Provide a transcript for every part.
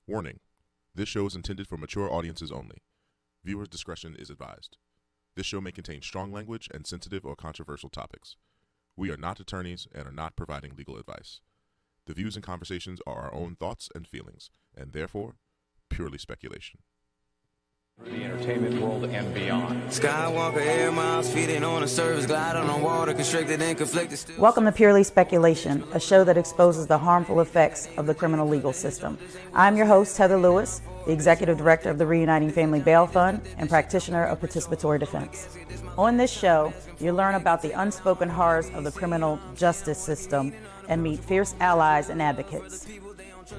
Warning: this show is intended for mature audiences only. Viewers' discretion is advised. This show may contain strong language and sensitive or controversial topics. We are not attorneys and are not providing legal advice. The views and conversations are our own thoughts and feelings, and therefore, purely speculation. The entertainment world and beyond. Skywalker air miles, feeding on a service, glide on water, constricted and conflicted. Welcome to Purely Speculation, a show that exposes the harmful effects of the criminal legal system. I'm your host, Heather Lewis, the Executive Director of the Reuniting Family Bail Fund and practitioner of participatory defense. On this show, you learn about the unspoken horrors of the criminal justice system and meet fierce allies and advocates.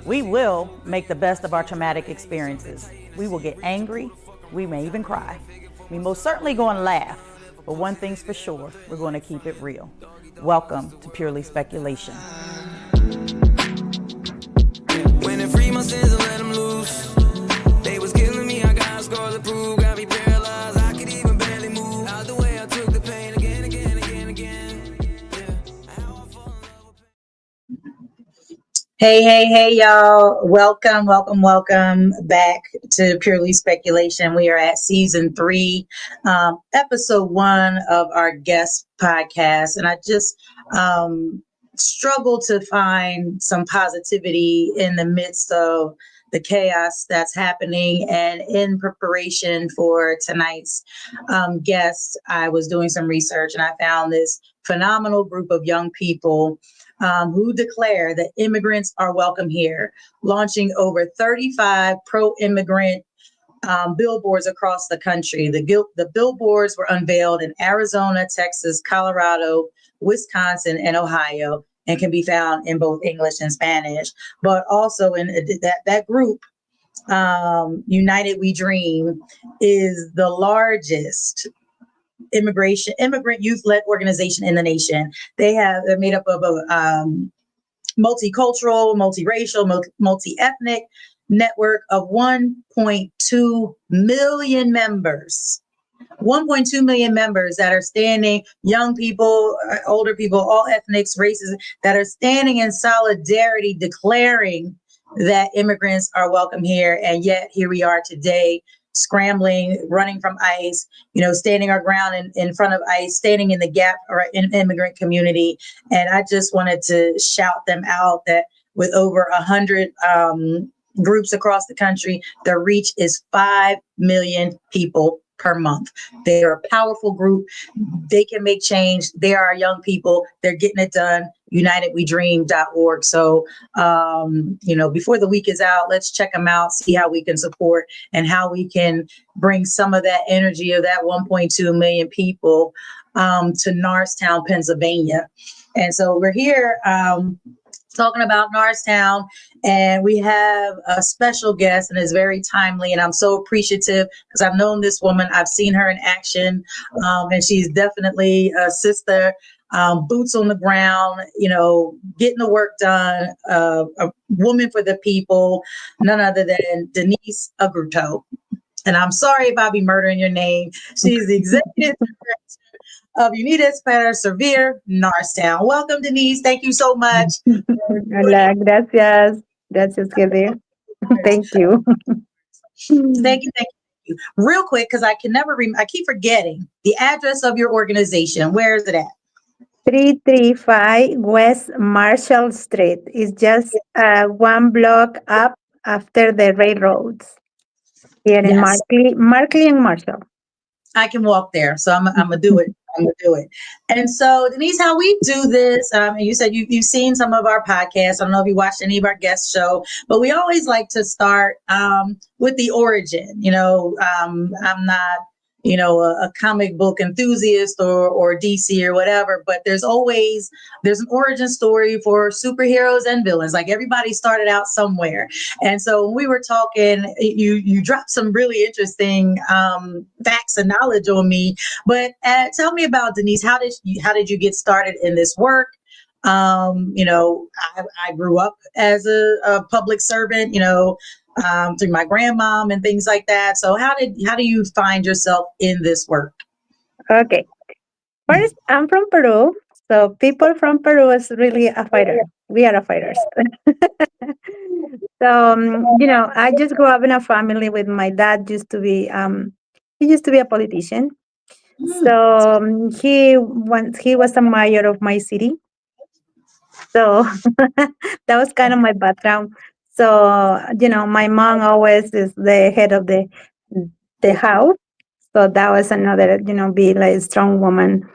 We will make the best of our traumatic experiences. We will get angry. We may even cry. We most certainly going to laugh, but one thing's for sure, we're going to keep it real. Welcome to Purely Speculation. When they free my sins and let them loose, they was killing me, I got scars to prove, got me paralyzed, I could even barely move. Out the way I took the pain again. Hey, y'all. Welcome back to Purely Speculation. We are at season 3, episode 1 of our guest podcast. And I just struggled to find some positivity in the midst of the chaos that's happening. And in preparation for tonight's guest, I was doing some research and I found this phenomenal group of young people who declare that immigrants are welcome here, launching over 35 pro-immigrant billboards across the country. The billboards were unveiled in Arizona, Texas, Colorado, Wisconsin, and Ohio, and can be found in both English and Spanish. But also in that group, United We Dream, is the largest immigrant youth-led organization in the nation. They're made up of a multicultural, multiracial, multi-ethnic network of 1.2 million members. 1.2 million members that are standing, young people, older people, all ethnics, races, that are standing in solidarity, declaring that immigrants are welcome here. And yet here we are today, scrambling, running from ICE, standing our ground in front of ICE, standing in the gap or in immigrant community. And I just wanted to shout them out that with over 100 groups across the country, their reach is 5 million people per month. They're a powerful group. They can make change. They are our young people. They're getting it done. UnitedWeDream.org. So, before the week is out, let's check them out, see how we can support and how we can bring some of that energy of that 1.2 million people to Norristown, Pennsylvania. And so we're here talking about Norristown, and we have a special guest, and it's very timely, and I'm so appreciative because I've known this woman. I've seen her in action, and she's definitely a sister, boots on the ground, getting the work done, a woman for the people, none other than Denise Agruto. And I'm sorry if I be murdering your name. She's the executive director of Unidas para Servir Norristown. Welcome, Denise. Thank you so much. Hola, gracias. Gracias, Heather. Thank you. Thank you. Real quick, because I can never I keep forgetting the address of your organization. Where is it at? 335 West Marshall Street. It's just one block up after the railroads here in Markley and Marshall. I can walk there, so I'm gonna do it. And so, Denise, how we do this, you said you've seen some of our podcasts. I don't know if you watched any of our guest show, but we always like to start with the origin. I'm not, a comic book enthusiast or DC or whatever, but there's an origin story for superheroes and villains. Like, everybody started out somewhere. And so when we were talking, you dropped some really interesting facts and knowledge on me. But tell me about, Denise, how did you get started in this work? I grew up as a public servant, through my grandmom and things like that. So how do you find yourself in this work? Okay. First, I'm from Peru. So people from Peru is really a fighter. We are fighters. So, I just grew up in a family with my dad used to be, he used to be a politician. So he was a mayor of my city. So that was kind of my background. So, my mom always is the head of the house. So that was another, be like strong woman.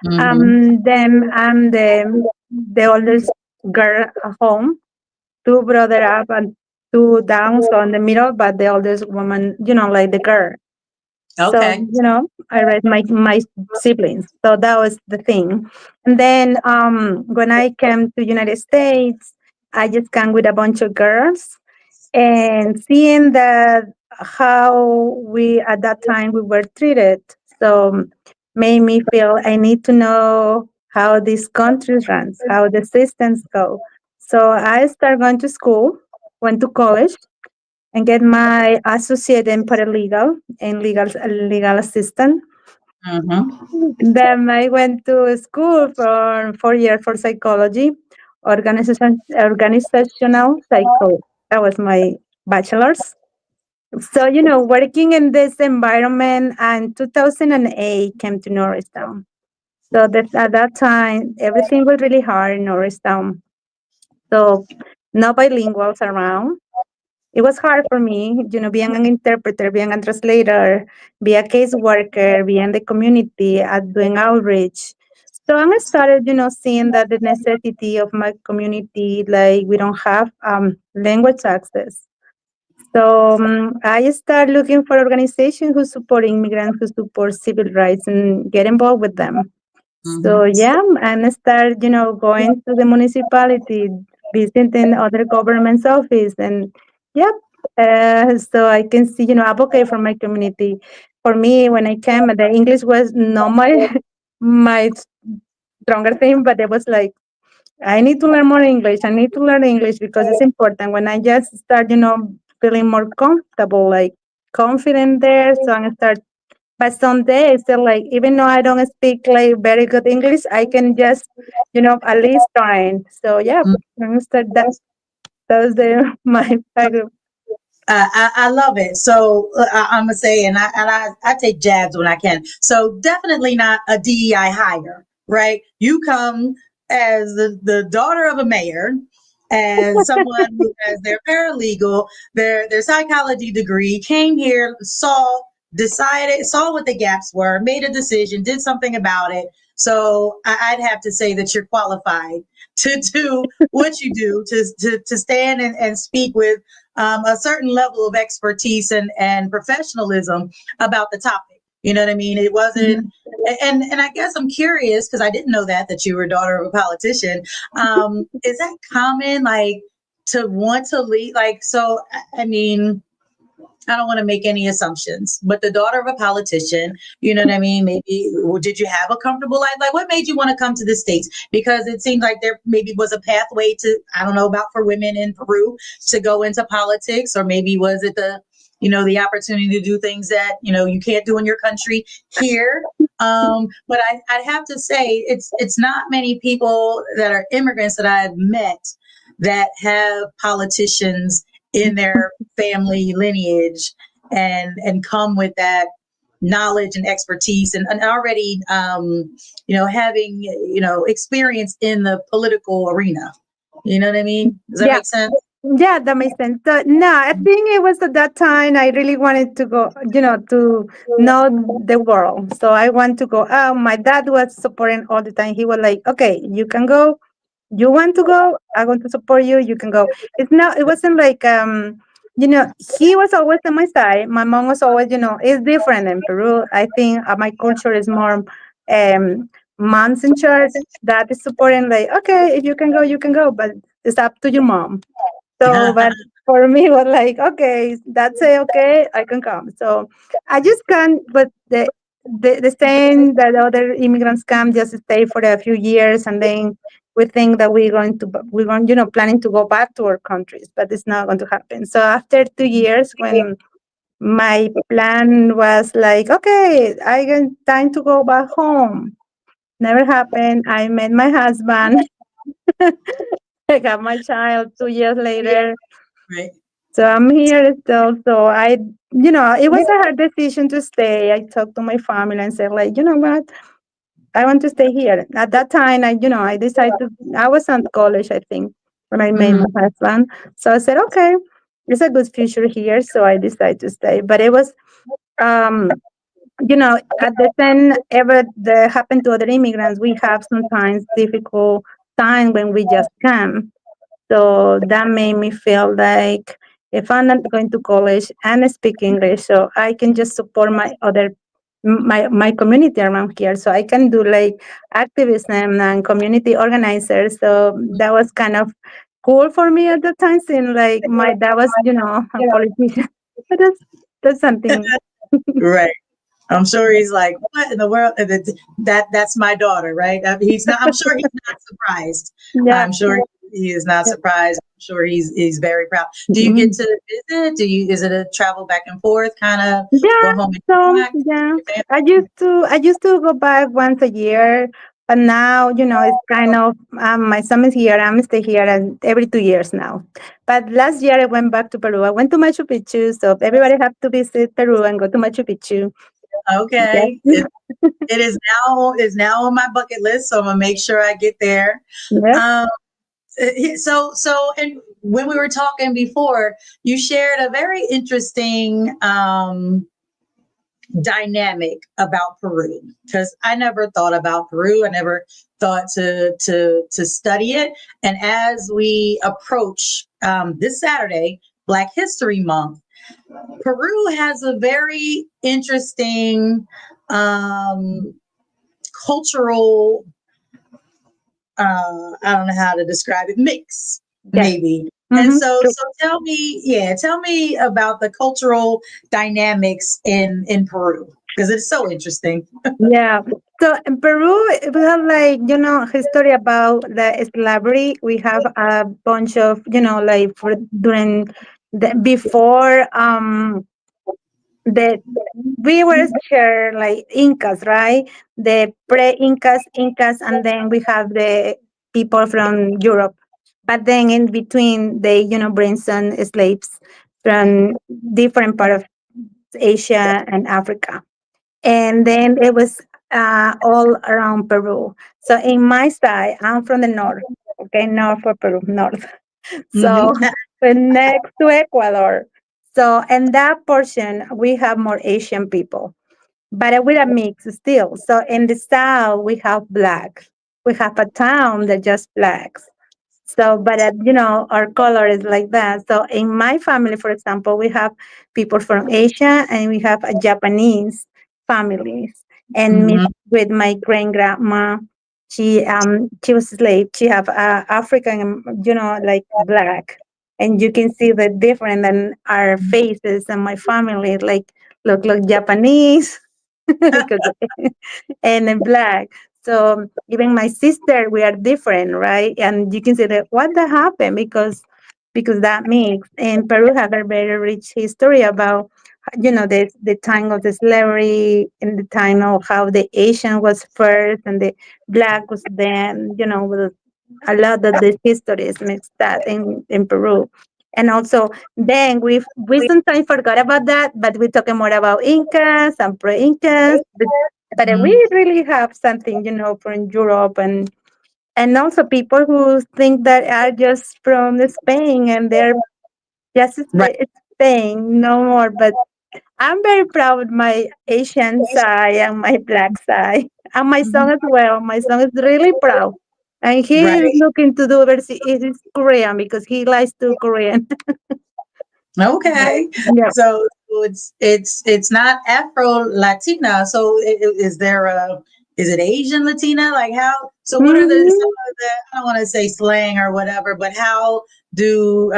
Mm-hmm. Then I'm the oldest girl at home, two brother up and two down, so in the middle, but the oldest woman, like the girl. So, Okay. I raised my siblings. So that was the thing. And then when I came to United States, I just came with a bunch of girls and seeing that how we at that time we were treated. So made me feel I need to know how these countries runs, how the systems go. So I started going to school, went to college, and get my associate in paralegal and legal assistant. Mm-hmm. Then I went to school for 4 years for psychology, organizational psychology. That was my bachelor's. So, working in this environment, and 2008 came to Norristown. So that at that time, everything was really hard in Norristown. So no bilinguals around. It was hard for me, being an interpreter, being a translator, be a caseworker, be in the community, doing outreach. So I started, seeing that the necessity of my community, like we don't have language access. So I started looking for organizations who support immigrants, who support civil rights, and get involved with them. So Mm-hmm. yeah, and I started, going to the municipality, visiting other government's office, and yep. So I can see, advocate for my community. For me, when I came, the English was not my my stronger thing, but it was like I need to learn more English. I need to learn English because it's important. When I just start, feeling more comfortable, like confident there, so I start. But someday I feel like even though I don't speak like very good English, I can just, at least trying. So yeah, I'm gonna start that. That was the my background. I love it. So I'm gonna say, and I take jabs when I can. So definitely not a DEI hire, right? You come as the daughter of a mayor and someone who has their paralegal, their psychology degree, came here, decided, saw what the gaps were, made a decision, did something about it. So I'd have to say that you're qualified to do what you do, to stand and speak with a certain level of expertise and professionalism about the topic. You know what I mean? It wasn't, Mhm. and I guess I'm curious because I didn't know that you were a daughter of a politician. Is that common, like to want to lead? Like, so I mean, I don't want to make any assumptions, but the daughter of a politician, you know what I mean? Maybe did you have a comfortable life? Like, what made you want to come to the States? Because it seemed like there maybe was a pathway to, I don't know about for women in Peru to go into politics, or maybe was it the opportunity to do things that, you can't do in your country here. But I'd have to say it's not many people that are immigrants that I've met that have politicians in their family lineage and come with that knowledge and expertise and already having experience in the political arena. You know what I mean? Does that Yeah, make sense? yeah, that makes sense. No, I think it was at that time I really wanted to go, to know the world. So I want to go. My dad was supporting all the time. He was like, "Okay, you can go. You want to go? I want to support you. You can go." It's not. It wasn't like he was always on my side. My mom was always, it's different in Peru. I think my culture is more moms in charge. That is supporting, like, okay, if you can go, you can go, but it's up to your mom. So, but for me, it was like, okay, that's it. Okay, I can come. So I just can't. But the saying that other immigrants come just stay for a few years and then we think that we're going, planning to go back to our countries, but it's not going to happen. So after 2 years, when my plan was like, okay, I got time to go back home. Never happened. I met my husband. I got my child 2 years Yeah, later. right. So I'm here still. So it was a hard decision to stay. I talked to my family and said, like, you know what? I want to stay here. At that time, I decided I was in college, I think, when I met Mhm. my husband. So I said, okay, it's a good future here. So I decided to stay. But it was, um, at the same ever that happened to other immigrants, we have sometimes difficult time when we just come. So that made me feel like if I'm not going to college and I speak English, so I can just support my community around here. So I can do like activism and community organizers. So that was kind of cool for me at the time, since like my dad was, a politician. But that's something. Right. I'm sure he's like, what in the world? That's my daughter, right? He's not. I'm sure he's not surprised. Yeah. I'm sure he is not Yeah. surprised. I'm sure he's very proud. Do you get Mhm. to visit? Is it a travel back and forth kind of Yeah, go home and come so back? yeah, Your family? I used to go back once a year, but now it's kind of my son is here, I'm stay here, and every 2 years now. But last year I went back to Peru. I went to Machu Picchu, so everybody have to visit Peru and go to Machu Picchu. Yes, Okay. It is now on my bucket list, so I'm gonna make sure I get there. yes, Um, and when we were talking before, you shared a very interesting dynamic about Peru, because I never thought about Peru. I never thought to study it. And as we approach this Saturday, Black History Month, Peru has a very interesting um, cultural, I don't know how to describe it, mix yes. maybe. And Mm-hmm. so tell me about the cultural dynamics in Peru, because it's so interesting. Yeah. So in Peru, we have like, history about the slavery. We have a bunch of, like during before the we were here like Incas, right? The Incas, and then we have the people from Europe. But then in between, they, bring some slaves from different part of Asia and Africa, and then it was all around Peru. So in my side, I'm from the north, okay, north of Peru, north. Mhm. So we're next to Ecuador. So in that portion, we have more Asian people, but with a mix still. So in the south, we have black. We have a town that just blacks. So, but our color is like that. So, in my family, for example, we have people from Asia and we have a Japanese families. And Mhm. with my grand grandma, she was slave. She have African, like black, and you can see the difference in our faces. And my family like look Japanese because and in black. So even my sister, we are different, right? And you can say that what that happened because that mix. And Peru have a very rich history about the time of the slavery and the time of how the Asian was first and the black was then. With a lot of the histories mixed that in Peru. And also, then we sometimes forgot about that, but we're talking more about Incas and pre-Incas. But we Mhm. really have something, from Europe and also people who think that are just from Spain and they're just Right. Spain, no more. But I'm very proud of my Asian side and my black side, and my son Mhm. as well. My son is really proud, and he is Right. looking to do is Korean because he likes to Korean. Okay. Yeah. So it's not Afro Latina. So is there a is it Asian Latina? Like how? So what are some Mhm. of the, I don't want to say slang or whatever, but how do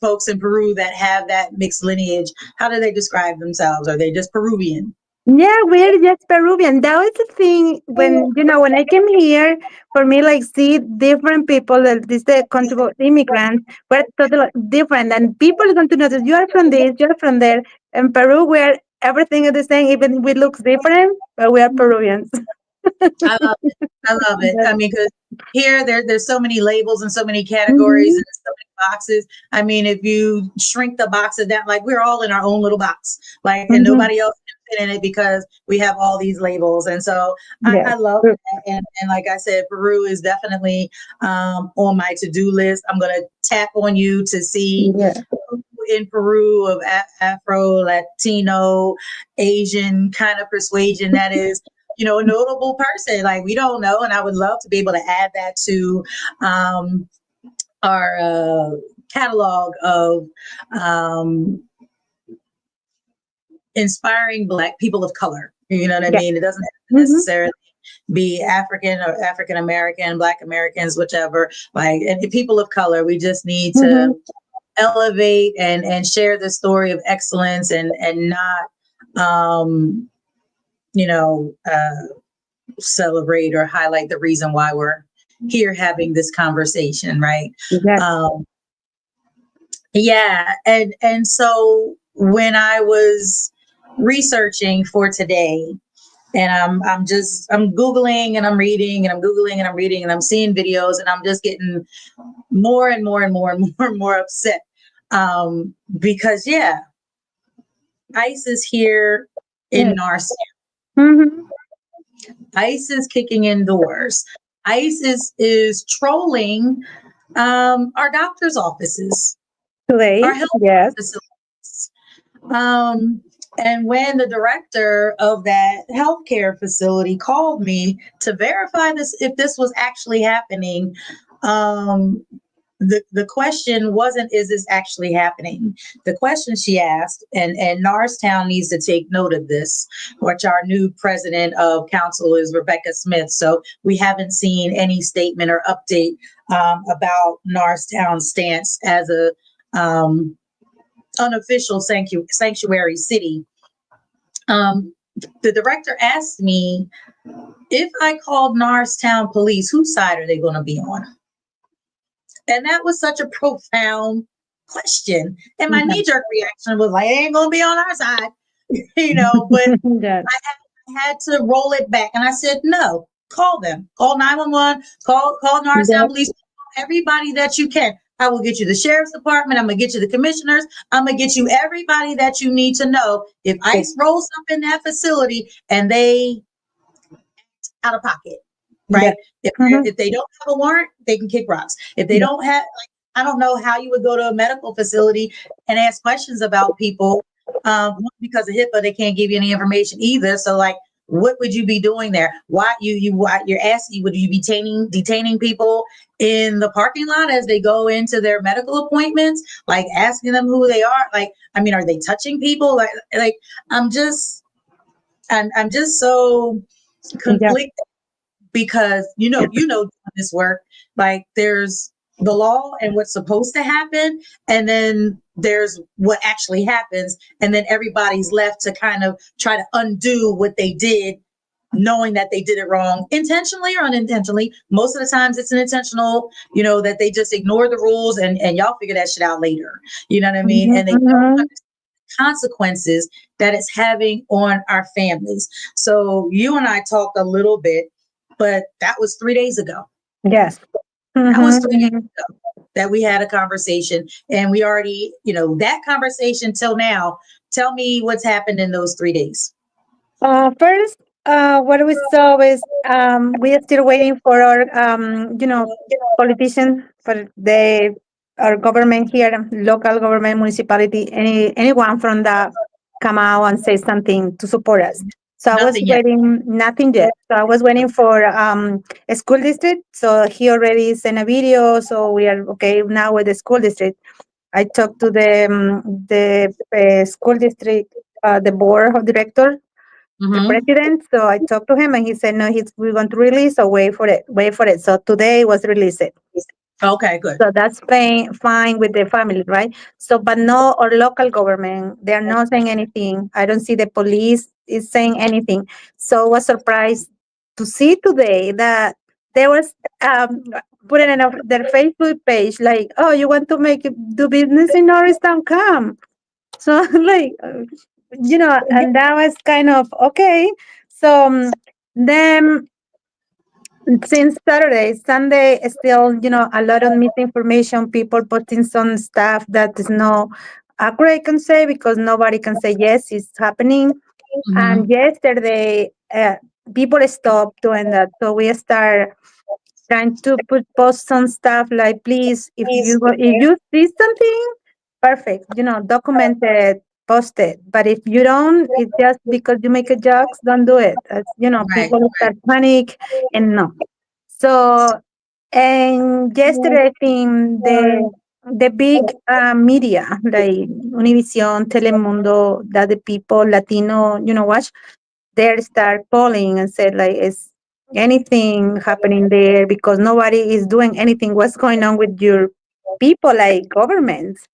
folks in Peru that have that mixed lineage? How do they describe themselves? Are they just Peruvian? Yeah, we're just Peruvian. That was the thing when I came here, for me, like, see different people that this the country of immigrants, we're totally different. And people are going to notice you are from this, you're from there. In Peru, where everything is the same, even we look different, but we are Peruvians. I love it. I love it. I mean, because here there's so many labels and so many categories Mhm. and so many boxes. I mean, if you shrink the boxes down, like we're all in our own little box, like, and Mhm. nobody else can fit in it because we have all these labels. And so Yes. I love True. that. And like I said, Peru is definitely on my to-do list. I'm going to tap on you to see Yeah. in Peru of Afro, Latino, Asian kind of persuasion that is, a notable person. Like we don't know, and I would love to be able to add that to um, our catalog of um, inspiring Black people of color. You know what I Yeah. mean? It doesn't have to Mhm. necessarily be African or African American, Black Americans, whichever. Like, and people of color, we just need to Mhm. elevate and share the story of excellence and not you know celebrate or highlight the reason why we're here having this conversation, right? Yes. um yeah, and so when I was researching for today, and I'm googling and I'm reading and I'm googling and I'm reading and I'm seeing videos, and I'm just getting more and more and more and more and more upset, because yeah, ICE is here in Yes. Narcy. Mhm. ICE is kicking in doors. ICE is trolling our doctor's offices, Today. our health Yes. facilities. Um, and when the director of that healthcare facility called me to verify this, if this was actually happening, um, the question wasn't, is this actually happening? The question she asked, and Norristown needs to take note of this, which our new president of council is Rebecca Smith. So we haven't seen any statement or update about Norristown's stance as a unofficial sanctuary city. The director asked me, if I called Norristown police, whose side are they going to be on? And that was such a profound question. And my Yeah. knee jerk reaction was like, it ain't going to be on our side, but Yes. I had to roll it back. And I said, no, call them, call 911, call Norristown Yes. police, everybody that you can. I will get you the sheriff's department. I'm going to get you the commissioners. I'm going to get you everybody that you need to know. If Yes. ICE rolls up in that facility and they out of pocket, Yes. right? If Mhm. if they don't have a warrant, they can kick rocks. If they Yeah. don't have, like, I don't know how you would go to a medical facility and ask questions about people, because of HIPAA, they can't give you any information either. So, like, what would you be doing there? Why you're asking? Would you be detaining people in the parking lot as they go into their medical appointments? Like asking them who they are? Like, I mean, are they touching people? Like I'm just, I'm just so Yeah. conflicted, because doing this work, like there's the law and what's supposed to happen, and then there's what actually happens, and then everybody's left to kind of try to undo what they did, knowing that they did it wrong, intentionally or unintentionally. Most of the times it's an intentional, that they just ignore the rules, and y'all figure that shit out later, you know what I mean? Mhm. And they don't Mhm. understand consequences that it's having on our families. So you and I talked a little bit, but that was 3 days ago. Yes. That was Mhm. 3 days Mhm. that we had a conversation, and we already, that conversation till now. Tell me what's happened in those 3 days. First, what we saw is we are still waiting for our, politicians, for our government here, local government, municipality, anyone from the come out and say something to support us. So I was Nothing yet. waiting, nothing yet. So I was waiting for a school district. So he already sent a video. So we are okay now with the school district. I talked to the school district, the board of directors, the Mm-hmm. president. So I talked to him and he said, no, we're going to release, so wait for it, wait for it. So today was released. Okay, good. So that's fine with the family, right? So, but no, our local government, they're not saying anything. I don't see the police is saying anything. So I was surprised to see today that there was put it in their Facebook page, like, oh, you want to do business in Norristown? Come. So like, and that was kind of okay. So then since Saturday, Sunday, still, a lot of misinformation, people putting some stuff that is not accurate, I can say, because nobody can say, yes, it's happening. Mm-hmm. And yesterday, people stopped doing that. So we start trying to post some stuff like, please, if you see something, perfect, document it, post it. But if you don't, it's just because you make a jokes, don't do it. Right, People start panic and no. So, and yesterday, I think the big media like Univision, Telemundo, that the people Latino, watch, they start calling and said like, is anything happening there? Because nobody is doing anything. What's going on with your people, like governments?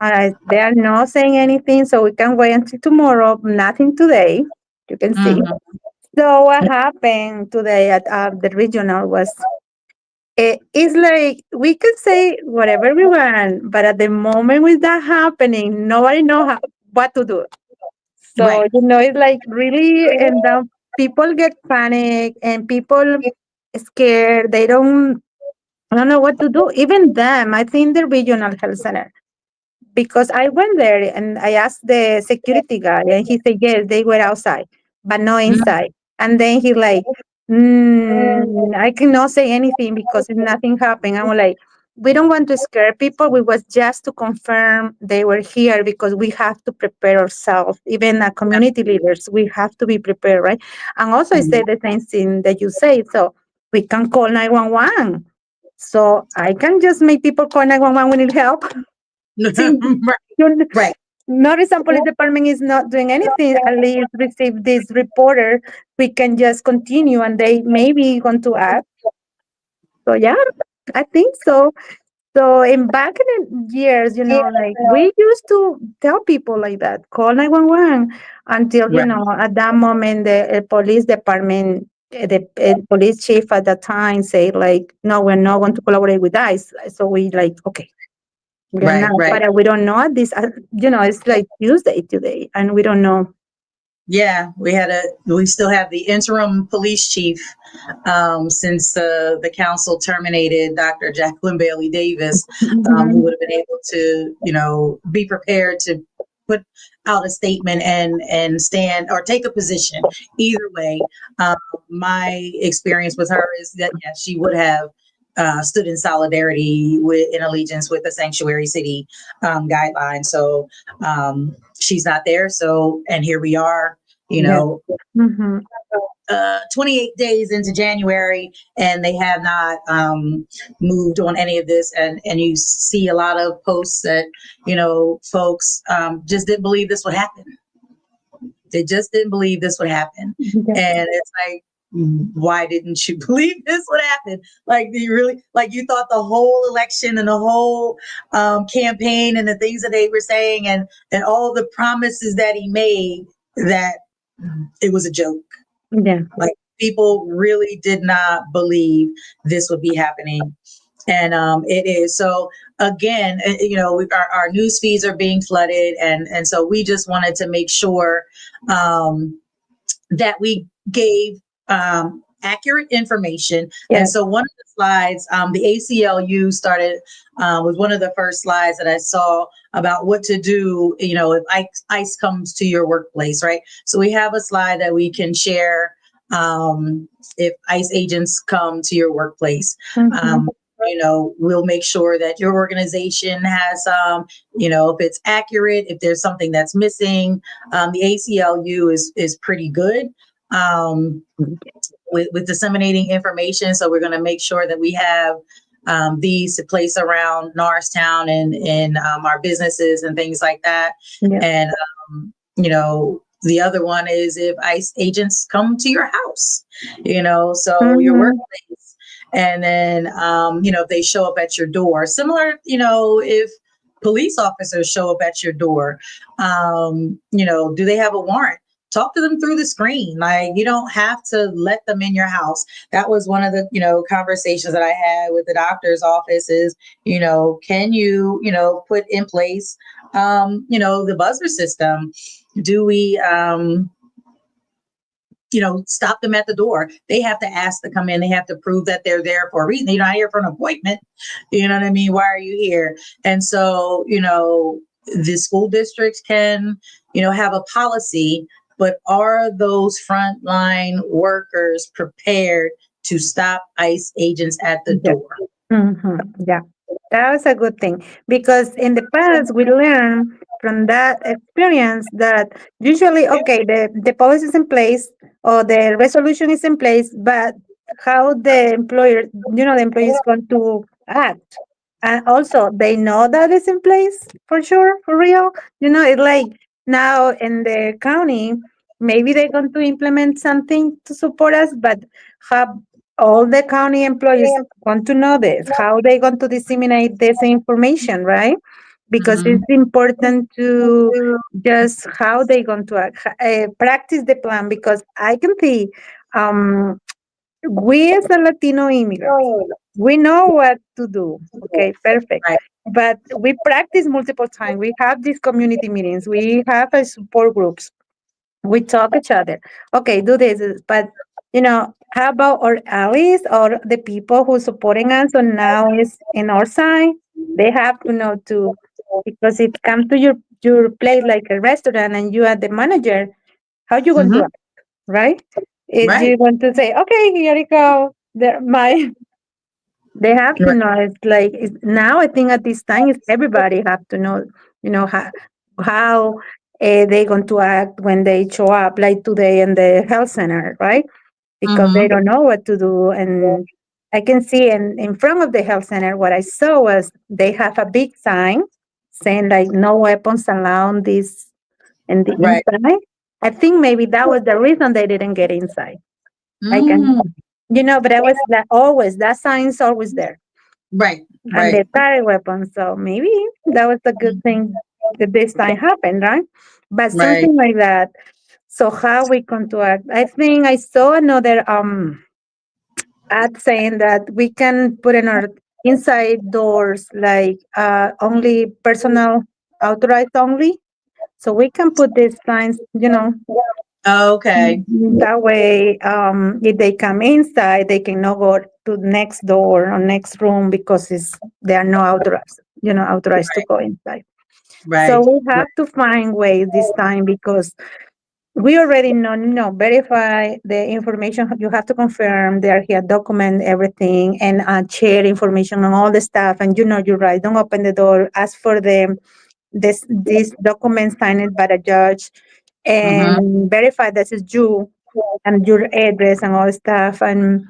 They are not saying anything, so we can wait until tomorrow. Nothing today. You can see. mm-hmm. So what happened today at the regional was, it's like we can say whatever we want, but at the moment with that happening, nobody know what to do. So, Right. it's like really, and then people get panic and people scared. I don't know what to do. Even them, I think the regional health center, because I went there and I asked the security guy, and he said yes, they were outside, but not inside. And then he like, I cannot say anything because nothing happened. I'm like, we don't want to scare people. We was just to confirm they were here because we have to prepare ourselves. Even community leaders, we have to be prepared, right? And also, I say Mhm. the same thing that you say. So we can call 911. So I can just make people call 911 when need help. Since Right, you right. Norristown Police Department is not doing anything, at least receive this reporter, we can just continue and they maybe going to act. So yeah, I think so. So in back in the years, like we used to tell people like that, call 911 until, Right. at that moment, the police department, the police chief at that time say like, no, we're not going to collaborate with ICE. So we like, okay, we're not, Right, right. but we don't know this. It's like Tuesday today, and we don't know. Yeah, we still have the interim police chief since the council terminated Dr. Jacqueline Bailey Davis, who Mhm. would have been able to, be prepared to put out a statement and stand or take a position. Either way, my experience with her is that yes, she would have stood in solidarity in allegiance with the sanctuary city guidelines. So she's not there. So and here we are. You Yeah. know, Mhm. 28 days into January, and they have not moved on any of this. And you see a lot of posts that folks just didn't believe this would happen. They just didn't believe this would happen, Yeah. and it's like, why didn't you believe this would happen? Like, do you really you thought the whole election and the whole campaign and the things that they were saying and all the promises that he made that it was a joke? Yeah. Like people really did not believe this would be happening. And it is. So again, our news feeds are being flooded. And so we just wanted to make sure that we gave accurate information. Yeah. And so one of the slides, the ACLU started, was one of the first slides that I saw about what to do, if ICE comes to your workplace, right? So we have a slide that we can share if ICE agents come to your workplace. Mhm. We'll make sure that your organization has, if it's accurate, if there's something that's missing. The ACLU is pretty good with disseminating information. So we're going to make sure that we have these to place around Norristown and our businesses and things like that. Yeah. And, the other one is if ICE agents come to your house, so your Mhm. workplace. And then, if they show up at your door, similar, if police officers show up at your door, do they have a warrant? Talk to them through the screen. Like, you don't have to let them in your house. That was one of the, conversations that I had with the doctor's office is, can you, put in place, the buzzer system? Do we, stop them at the door. They have to ask to come in. They have to prove that they're there for a reason. You're not here for an appointment. You know what I mean? Why are you here? And so, the school districts can, have a policy, but are those frontline workers prepared to stop ICE agents at the Yeah. door? Yeah, that was a good thing because in the past we learned from that experience that usually, okay, the policy is in place or the resolution is in place, but how the employer, the employee is going to act. And also, they know that it's in place for sure, for real. It's like now in the county, maybe they're going to implement something to support us, but how all the county employees want to know this, how they going to disseminate this information, right? Because Mhm. it's important to just how they going to practice the plan. Because I can see um, we as a Latino immigrants, we know what to do. Okay, perfect. Right. But we practice multiple times. We have these community meetings. We have a support groups, we talk each other. Okay, do this, but how about our allies or the people who supporting us? So now is in our side. They have to know too, because if come to your place like a restaurant and you are the manager, how you going to Mhm. act, right? Is Right. you going to say, okay, here you go. There, my they have to Right. know. It's like now. I think at this time, is everybody have to know. How they going to act when they show up, like today in the health center, right? Because they Mhm. don't know what to do. And I can see in front of the health center, what I saw was they have a big sign saying like no weapons allowed this in the Right. inside. I think maybe that was the reason they didn't get inside. I can, Mm. but I was that always that sign's always there Right. and Right. they carry weapons. So maybe that was a good thing that this time happened, right? But Right. something like that. So how we come to act? I think I saw another ad saying that we can put in our inside doors like only personal authorized only. So we can put these signs, Okay. that way, if they come inside, they cannot go to next door or next room because they are not authorized to go inside. So Right. we have to find ways this time because we already know, verify the information. You have to confirm they are here, document everything, and share information on all the stuff. And you're right. Don't open the door. Ask for this document signed by the judge, Mhm. and verify this is you and your address and all the stuff. And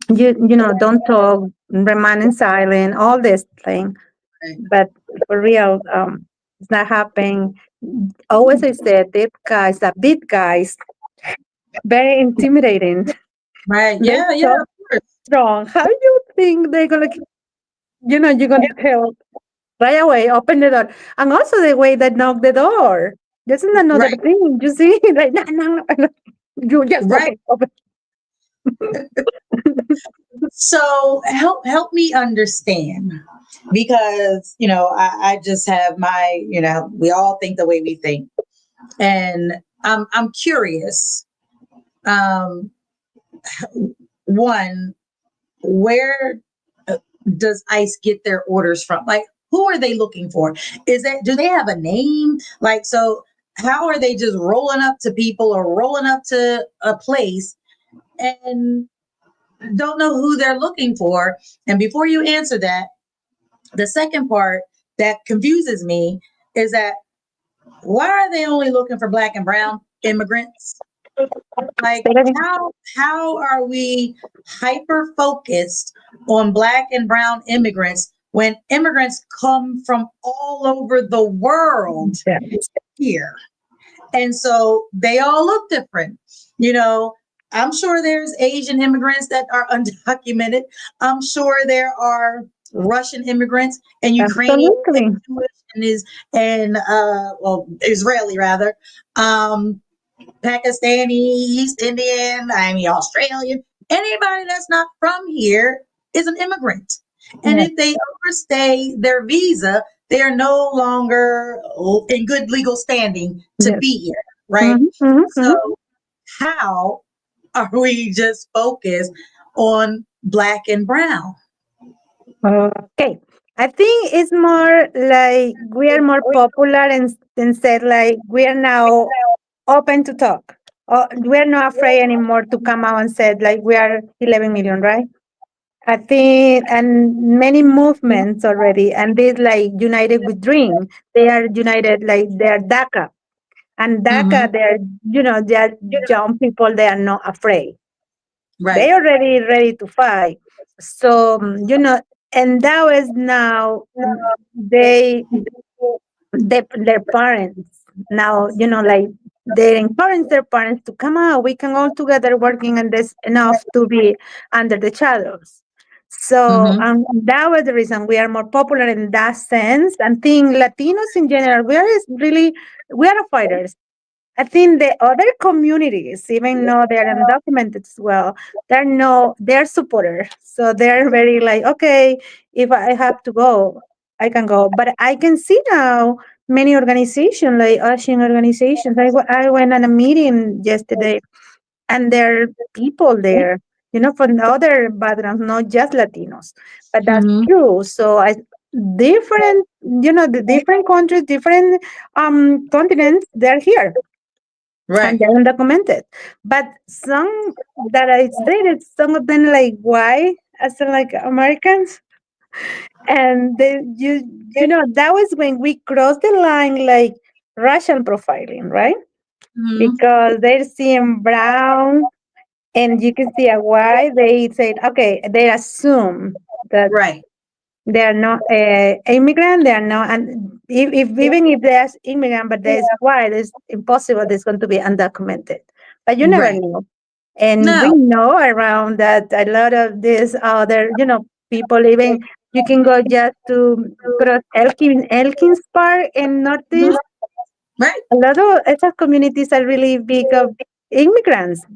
don't talk, remain silent, all this thing. Right. But for real, it's not happening. Always I said, deep guys, the big guys, very intimidating. Right. They're Yeah. Yeah. so Of course. strong. How do you think they're gonna, you're gonna help right away, open the door, and also the way they knock the door. This is another Right. thing. You see, like no, no, no. You just Right. open. So help me understand, because I just have my, we all think the way we think, and I'm curious. Um, One, where does ICE get their orders from? Like, who are they looking for? Do they have a name? Like, so how are they just rolling up to people or rolling up to a place and don't know who they're looking for? And before you answer that, the second part that confuses me is that why are they only looking for black and brown immigrants? Like, Say that again. how are we hyper focused on black and brown immigrants when immigrants come from all over the world Yeah. here? And so they all look different. I'm sure there's Asian immigrants that are undocumented. I'm sure there are Russian immigrants and Ukrainian Absolutely. and Jewish and well, Israeli rather. Pakistani, East Indian, Australian. Anybody that's not from here is an immigrant. And Yes. if they overstay their visa, they are no longer in good legal standing to Yes. be here, right? Mm-hmm, mm-hmm, So, how are we just focused on black and brown? Okay. I think it's more like we are more popular and said like we are now open to talk. We're not afraid anymore to come out and said like we are 11 million, right? I think, and many movements already, and this like united with Dream. They are united like they're DACA, and Mm-hmm. DACA. They're young people. They are not afraid. Right. They already ready to fight. So and that was now they their parents now like they encourage their parents to come out. We can all together working on this enough to be under the shadows. So Mm-hmm. that was the reason we are more popular in that sense. And think Latinos in general, we are fighters. I think the other communities, even though they're undocumented as well, they're supporters. So they're very like, okay, if I have to go, I can go. But I can see now many organizations, like Asian organizations. I went on a meeting yesterday, and there are people there, from other backgrounds, not just Latinos. But that's Mm-hmm. true. So different, the different countries, different continents, they're here Right. and they're undocumented. But some that I stated, some of them like why as in, like Americans, and that was when we crossed the line, like Russian profiling, right? Mm-hmm. Because they're seeing brown and you can see a white. They say okay, they assume that Right. they are not immigrant. They are not, and if even if there's immigrant, but there's white, it's impossible. There's going to be undocumented, but you never Right. know. And we No. know around that a lot of these other, people even you can go just to cross Elkins Park in Mhm. Northeast. Right. A lot of other communities are really big of immigrants.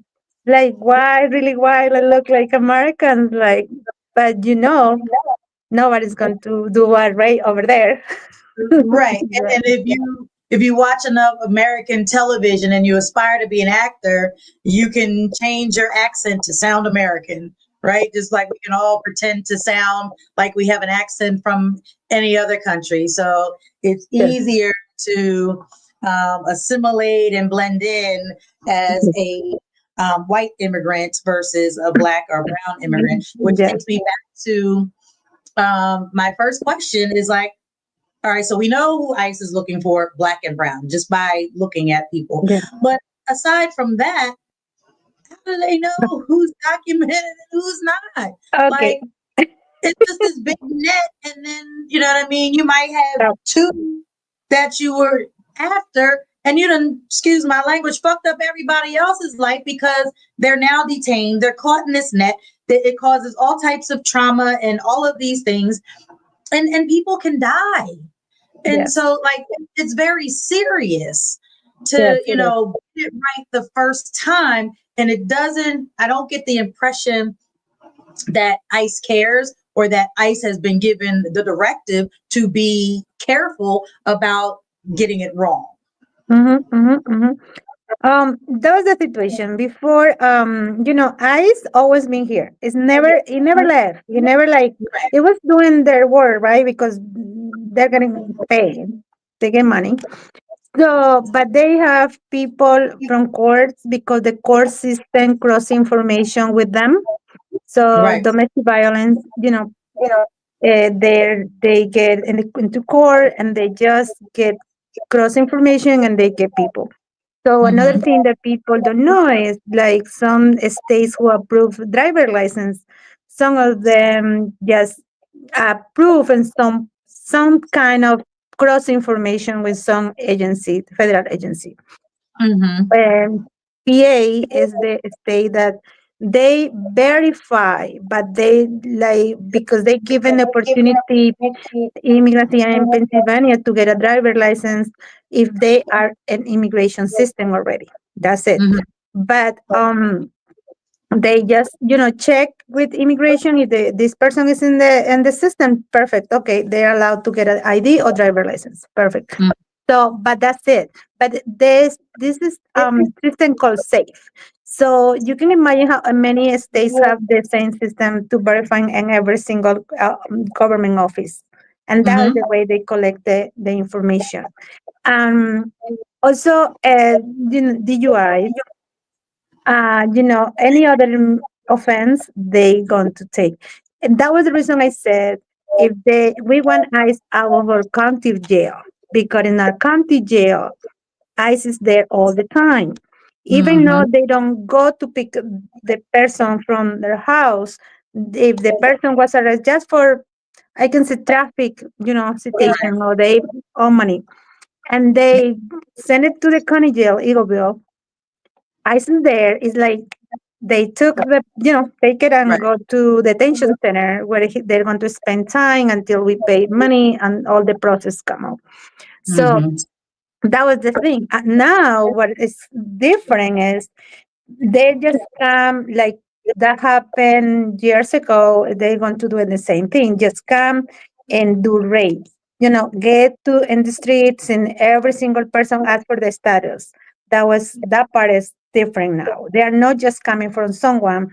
Like why, really why they look like Americans, like, but nobody's going to do what right over there. Right. Right. And if you watch enough American television and you aspire to be an actor, you can change your accent to sound American, right? Just like we can all pretend to sound like we have an accent from any other country. So it's Yes. easier to assimilate and blend in as a white immigrant versus a black or brown immigrant, which Yes. takes me back to my first question is like, all right, so we know who ICE is looking for, black and brown, just by looking at people. Yeah. But aside from that, how do they know who's documented and who's not? Okay. Like, it's just this big net, and then you know what I mean. You might have So, two that you were after, and you done, excuse my language, fucked up everybody else's life because they're now detained. They're caught in this net. That it causes all types of trauma and all of these things, and people can die. And yes. so, like, it's very serious Yes. to, It is. get it right the first time. And it doesn't, I don't get the impression that ICE cares or that ICE has been given the directive to be careful about getting it wrong. Mm-hmm, mm-hmm, mm-hmm. That was the situation before. ICE always been here. It never left. It never like Right. it was doing their work, right? Because they're getting paid. They get money. So, but they have people from courts because the court system cross information with them. So Right. domestic violence, they get into court and they just get cross information and they get people. So another Mm-hmm. thing that people don't know is like some states who approve driver license, some of them just approve and some kind of cross information with some agency, federal agency. Mm-hmm. And PA is the state that they verify, but they like because they give an opportunity immigrants in Pennsylvania to get a driver license if they are an immigration system already. That's it. Mm-hmm. But they just check with immigration if this person is in the system. Perfect. Okay, they're allowed to get an ID or driver license. Perfect. So, but that's it. But this is system called SAFE. So you can imagine how many states have the same system to verifying in every single government office, and that is Mm-hmm. the way they collect the information. Um, Also, DUIs, any other offense they going to take. And that was the reason I said if we want ICE out of our county jail, because in our county jail, ICE is there all the time. Even though Mm-hmm. they don't go to pick the person from their house, if the person was arrested just for, I can say, traffic, citation, or they owe money, and they send it to the county jail, Eagleville. ISIS there is like they took take it and Right. go to detention center where they're going to spend time until we pay money and all the process come out. So Mm-hmm. that was the thing. Now what is different is they just come like that happened years ago. They're going to do the same thing. Just come and do raids. Get to in the streets and every single person ask for the status. That part is different now. They are not just coming from someone.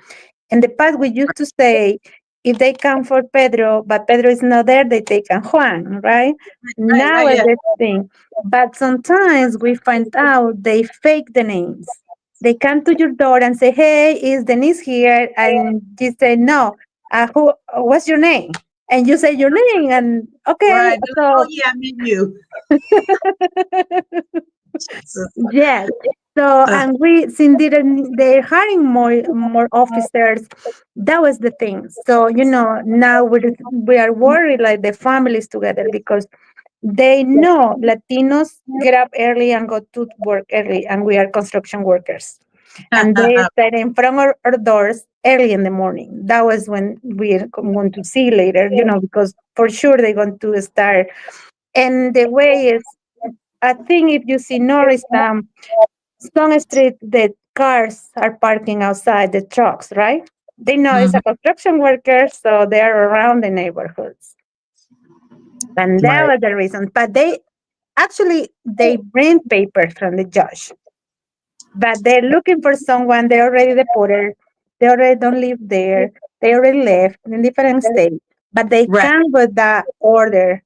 In the past, we used to say if they come for Pedro, but Pedro is not there, they take a Juan, right? Right. Now Right. is Yeah. the thing. But sometimes we find out they fake the names. They come to your door and say, "Hey, is Denise here?" And you say, "No. What's your name?" And you say your name, and okay, Right. Be like, oh so yeah, I mean you. Jesus. yes. So, Uh, and we since they're hiring more officers. That was the thing. So, now we are worried like the families together because they know Latinos get up early and go to work early, and we are construction workers. And they stand in front of our doors early in the morning. That was when we're going to see later, because for sure they're going to start. And the way is, I think if you see Norris, Stone Street, the cars are parking outside the trucks, right? They know it's mhm. a construction worker, so they're around the neighborhoods. And that Right. was the reason. But they bring papers from the judge, but they're looking for someone. They already deported. They already don't live there. They already left in different states, but they Right. come with that order.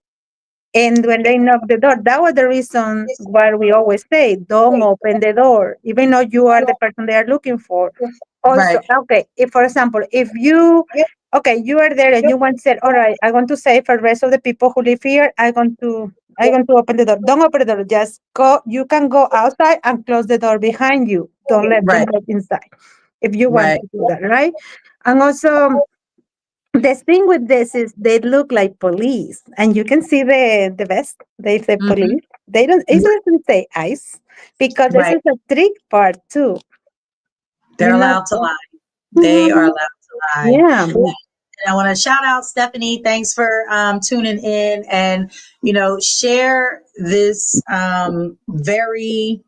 And when they knock the door, that was the reason why we always say, don't open the door, even though you are the person they are looking for. Also, Right. okay, if for example, if you are there and you want to say, all right, I want to say for the rest of the people who live here, I'm going to open the door. Don't open the door. Just go. You can go outside and close the door behind you. Don't let them Right. get inside if you want Right. to do that, right? And also, the thing with this is they look like police, and you can see the vest. They say Mm-hmm. police. They don't. It doesn't say ICE because this Right. is a trick part too. You They're know. allowed to lie. They are Mhm. allowed to lie. Yeah. And I want to shout out Stephanie. Thanks for tuning in and share this very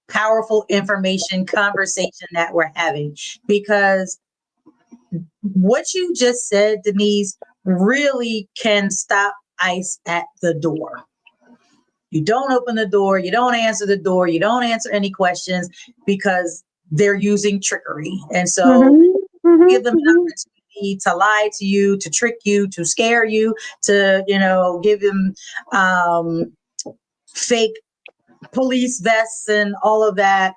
powerful information conversation that we're having, because what you just said, Denise, really can stop ICE at the door. You don't open the door, you don't answer the door, you don't answer any questions because they're using trickery. And so Mhm. Mhm. give them an Mhm. opportunity to lie to you, to trick you, to scare you, to, give them fake police vests and all of that.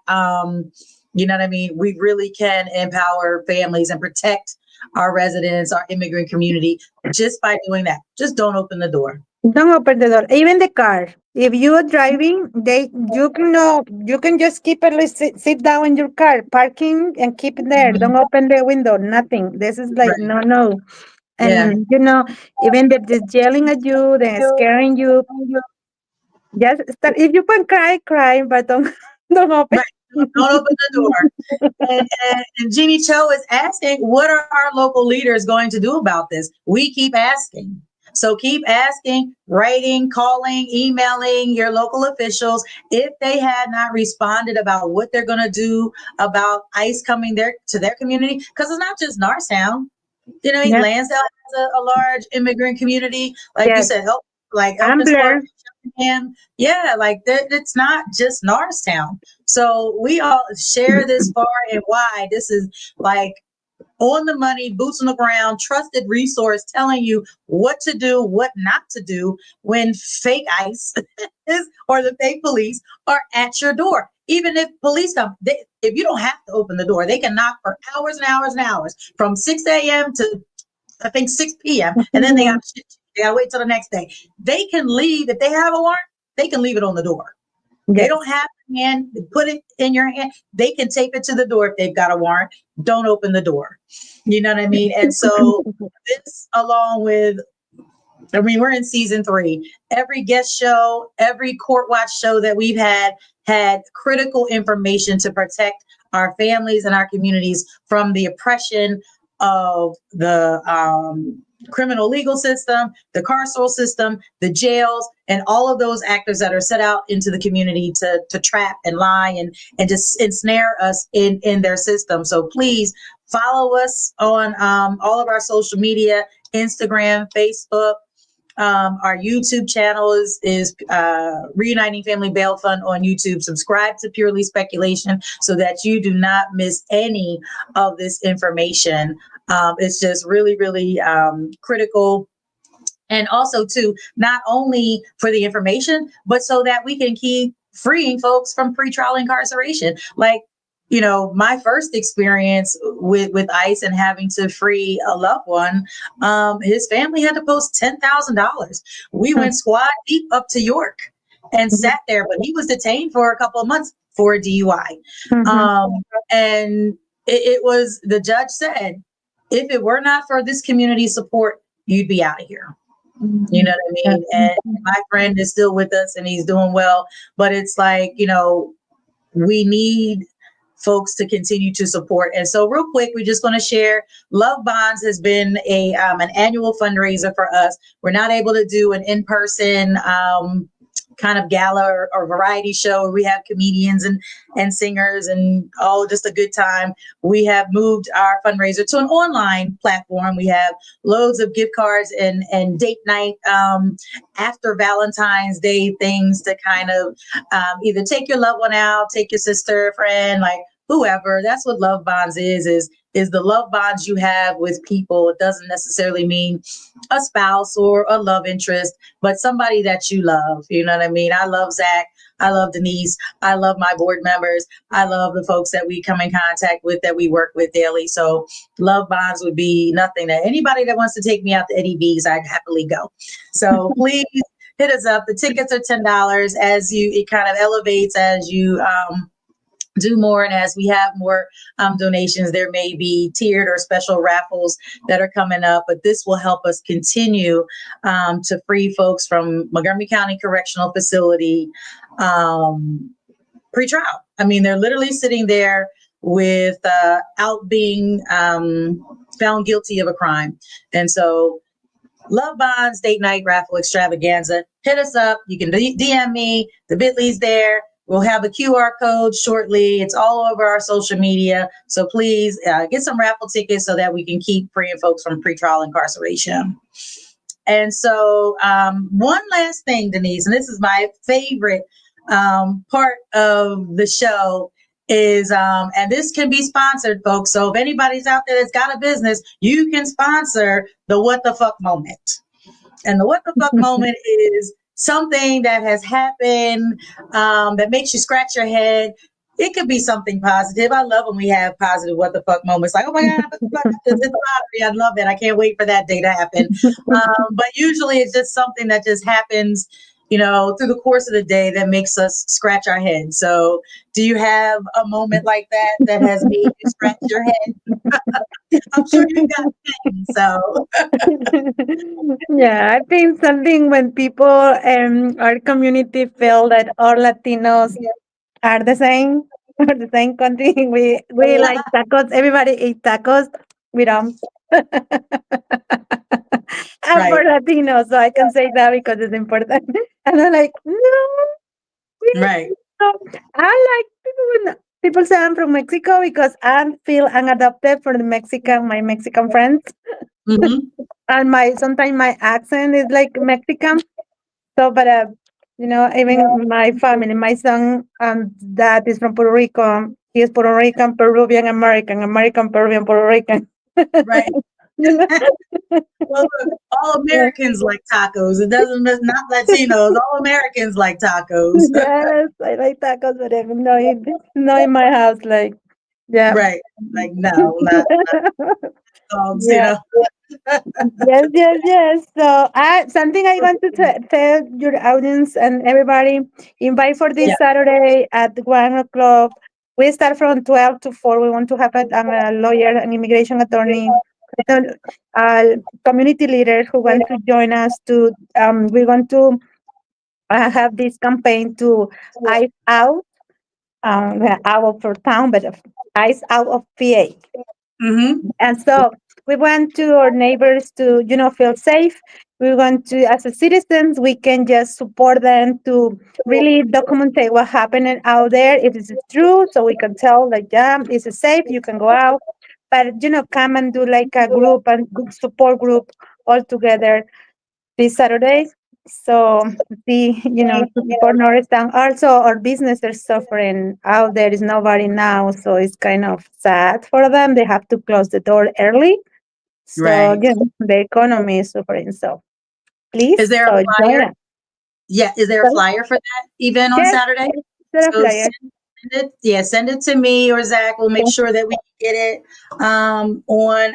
You know what I mean? We really can empower families and protect our residents, our immigrant community, just by doing that. Just don't open the door. Don't open the door. Even the car. If you are driving, you can just keep it like sit down in your car, parking and keep it there. Mhm. Don't open the window. Nothing. This is like Right. no. Yeah. And even if they're yelling at you, they're scaring you. Just start. If you can cry, cry, but don't don't open. Right. Don't open the door. And Jeannie Cho is asking, what are our local leaders going to do about this? We keep asking. So keep asking, writing, calling, emailing your local officials if they had not responded about what they're going to do about ICE coming there to their community. Because it's not just Norristown. Yeah. Lansdale has a large immigrant community. Like you Yes. said, Elk Elk is for Ambler. And yeah, like it's not just Norristown. So we all share this far and wide. This is like on the money, boots on the ground, trusted resource telling you what to do, what not to do when fake ICE is, or the fake police are at your door. Even if police come, if you don't have to open the door, they can knock for hours and hours and hours from 6 a.m. to I think 6 p.m. And then they got to wait till the next day. They can leave if they have a warrant. They can leave it on the door. They Yes. don't have a hand, put it in your hand. They can tape it to the door if they've got a warrant. Don't open the door. You know what I mean? And so this, along with, I mean, we're in season 3. Every guest show, every court watch show that we've had critical information to protect our families and our communities from the oppression of the criminal legal system, the carceral system, the jails, and all of those actors that are set out into the community to trap and lie and just ensnare us in their system. So please follow us on all of our social media, Instagram, Facebook. Our YouTube channel is Reuniting Family Bail Fund on YouTube. Subscribe to Purely Speculation so that you do not miss any of this information. It's just really, really critical. And also, too, not only for the information, but so that we can keep freeing folks from pretrial incarceration. Like, you know, my first experience with ICE and having to free a loved one, his family had to post $10,000. We went squad deep up to York and sat there, but he was detained for a couple of months for a DUI. And it was, the judge said, if it were not for this community support, you'd be out of here. You know what I mean? And my friend is still with us and he's doing well, but it's like, you know, we need folks to continue to support. And so real quick, we're just going to share Love Bonds has been an annual fundraiser for us. We're not able to do an in-person kind of gala or variety show where we have comedians and singers and all just a good time. We have moved our fundraiser to an online platform. We have loads of gift cards and date night after Valentine's Day things to kind of either take your loved one out, take your sister, friend, like whoever. That's what Love Bonds is the love bonds you have with people. It doesn't necessarily mean a spouse or a love interest, but somebody that you love. You know what I mean? I love Zach. I love Denise. I love my board members. I love the folks that we come in contact with, that we work with daily. So Love Bonds would be nothing. That anybody that wants to take me out to Eddie V's, I'd happily go. So please hit us up. The tickets are $10 it kind of elevates as you do more, and as we have more donations, there may be tiered or special raffles that are coming up, but this will help us continue to free folks from Montgomery County Correctional Facility pre-trial. I mean, they're literally sitting there without being found guilty of a crime. And so Love Bonds date night raffle extravaganza, hit us up. You can DM me. The bit.ly's there. We'll have a QR code shortly. It's all over our social media. So please get some raffle tickets so that we can keep freeing folks from pretrial incarceration. And so one last thing, Denise, and this is my favorite part of the show is, and this can be sponsored, folks. So if anybody's out there that's got a business, you can sponsor the What the Fuck moment. And the What the Fuck moment is something that has happened that makes you scratch your head. It could be something positive. I love when we have positive what the fuck moments. Like, oh my God, it's the lottery. I love it. I can't wait for that day to happen. But usually it's just something that just happens, you know, through the course of the day that makes us scratch our head. So do you have a moment like that has made you scratch your head? I'm sure you got things, so. Yeah, I think something when people our community feel that all Latinos are the same, or the same country. We like tacos. Everybody eat tacos. We don't. I'm for Right, Latino, so I can say that because it's important. And I'm like, no, we right. don't. I like people when people say I'm from Mexico because I feel I'm adopted for my Mexican friends. Mm-hmm. And sometimes my accent is like Mexican. So, but Even my family, my son, dad is from Puerto Rico. He is Puerto Rican, Peruvian, American, American, Peruvian, Puerto Rican. Right. You know? Well, look, all Yeah. Americans like tacos. It doesn't not Latinos. All Americans like tacos. Yes, I like tacos, but even no, not in my house. Like, yeah. Right. Like no, not dogs. You Yeah. know. Yes, yes, yes. So, something I want to tell your audience and everybody, invite for this Yeah. Saturday at 1 o'clock. We start from 12 to 4. We want to have a lawyer, an immigration attorney, uh, community leaders who want to join us. We want to have this campaign to ice out, out for town, but ice out of PA. Mm-hmm. And so we want to our neighbors to, feel safe. We want to, as a citizens, we can just support them to really document what happened out there. If it's true, so we can tell like, yeah, this is safe. You can go out, but come and do like a group and support group all together this Saturday. So to support North Town. Also, our business are suffering out there. Is nobody now, so it's kind of sad for them. They have to close the door early. So Right. the economy is suffering. So please, Is there a so join flyer? us. Yeah. Is there a Sorry? flyer for that event on Yes, Saturday? there a So flyer. send it. Yeah, send it to me or Zach. We'll make sure that we get it on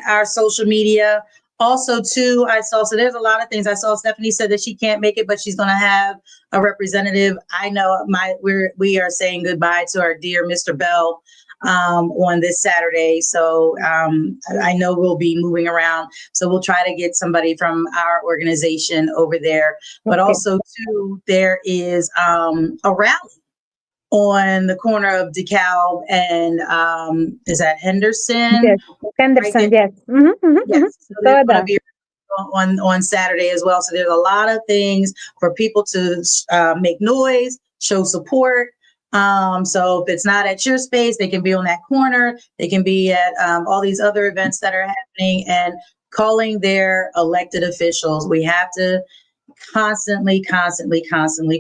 our social media. Also, too, I saw, so there's a lot of things. I saw Stephanie said that she can't make it, but she's going to have a representative. I know we are saying goodbye to our dear Mr. Bell on this Saturday. So I know we'll be moving around. So we'll try to get somebody from our organization over there. But Okay. also, too, there is a rally on the corner of DeKalb and is that Henderson? Yes, Right there. Henderson. Yes. Yes. So there's Saw going to that. be on Saturday as well. So there's a lot of things for people to make noise, show support. So if it's not at your space, they can be on that corner. They can be at all these other events that are happening and calling their elected officials. We have to constantly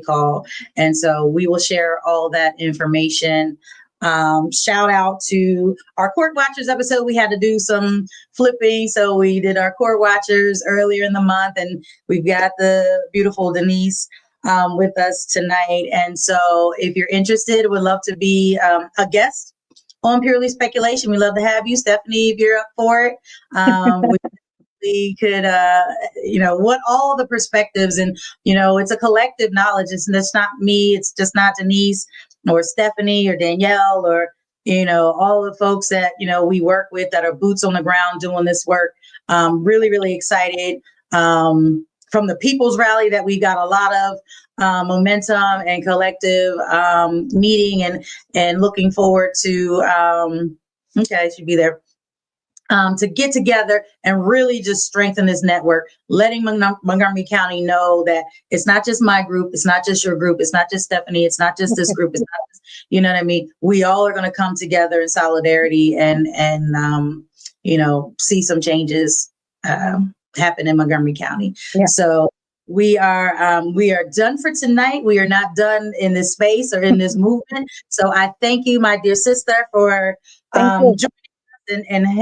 call. And so we will share all that information. Shout out to our Court Watchers episode. We had to do some flipping. So we did our Court Watchers earlier in the month, and we've got the beautiful Denise with us tonight. And so if you're interested, would love to be a guest on Purely Speculation. We love to have you, Stephanie, if you're up for it. We could what all the perspectives, and it's a collective knowledge. It's not me, it's just not Denise or Stephanie or Danielle or all the folks that we work with that are boots on the ground doing this work. Really excited from the People's Rally that we got a lot of momentum and collective meeting and looking forward to I should be there to get together and really just strengthen this network, letting Montgomery County know that it's not just my group, it's not just your group, it's not just Stephanie, it's not just this group, it's not just, you know what I mean? We all are going to come together in solidarity and see some changes happen in Montgomery County. Yeah. So we are done for tonight. We are not done in this space or in this movement. So I thank you, my dear sister, for joining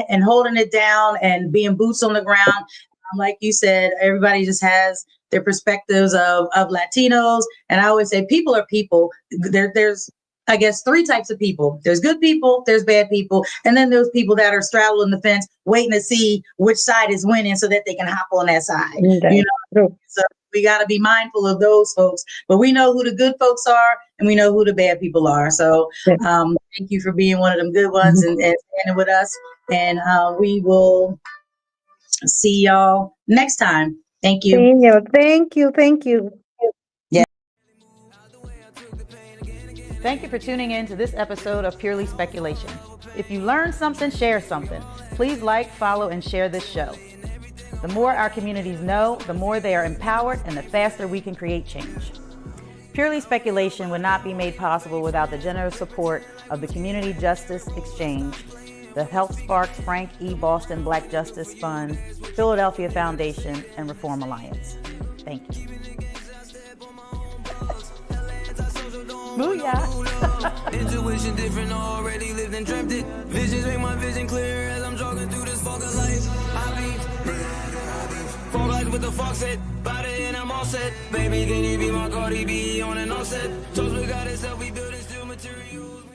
and holding it down and being boots on the ground. Like you said, everybody just has their perspectives of Latinos. And I always say people are people. There's, I guess, three types of people. There's good people, there's bad people, and then there's people that are straddling the fence, waiting to see which side is winning so that they can hop on that side. So we got to be mindful of those folks. But we know who the good folks are, and we know who the bad people are. So thank you for being one of them good ones and standing with us. And we will see y'all next time. Thank you. Thank you. Yeah. Thank you for tuning in to this episode of Purely Speculation. If you learned something, share something. Please like, follow, and share this show. The more our communities know, the more they are empowered, and the faster we can create change. Purely Speculation would not be made possible without the generous support of the Community Justice Exchange, the Health Sparks Frank E. Boston Black Justice Fund, Philadelphia Foundation, and Reform Alliance. Thank you. Booyah. Intuition different, already lived and dreamt it. Visions make my vision clear as I'm jogging through this fog of life. I be fog lights with the fog set, body and I'm all set. Baby, can you be my Cardi B on an offset? Toast we got it, self we building still materials.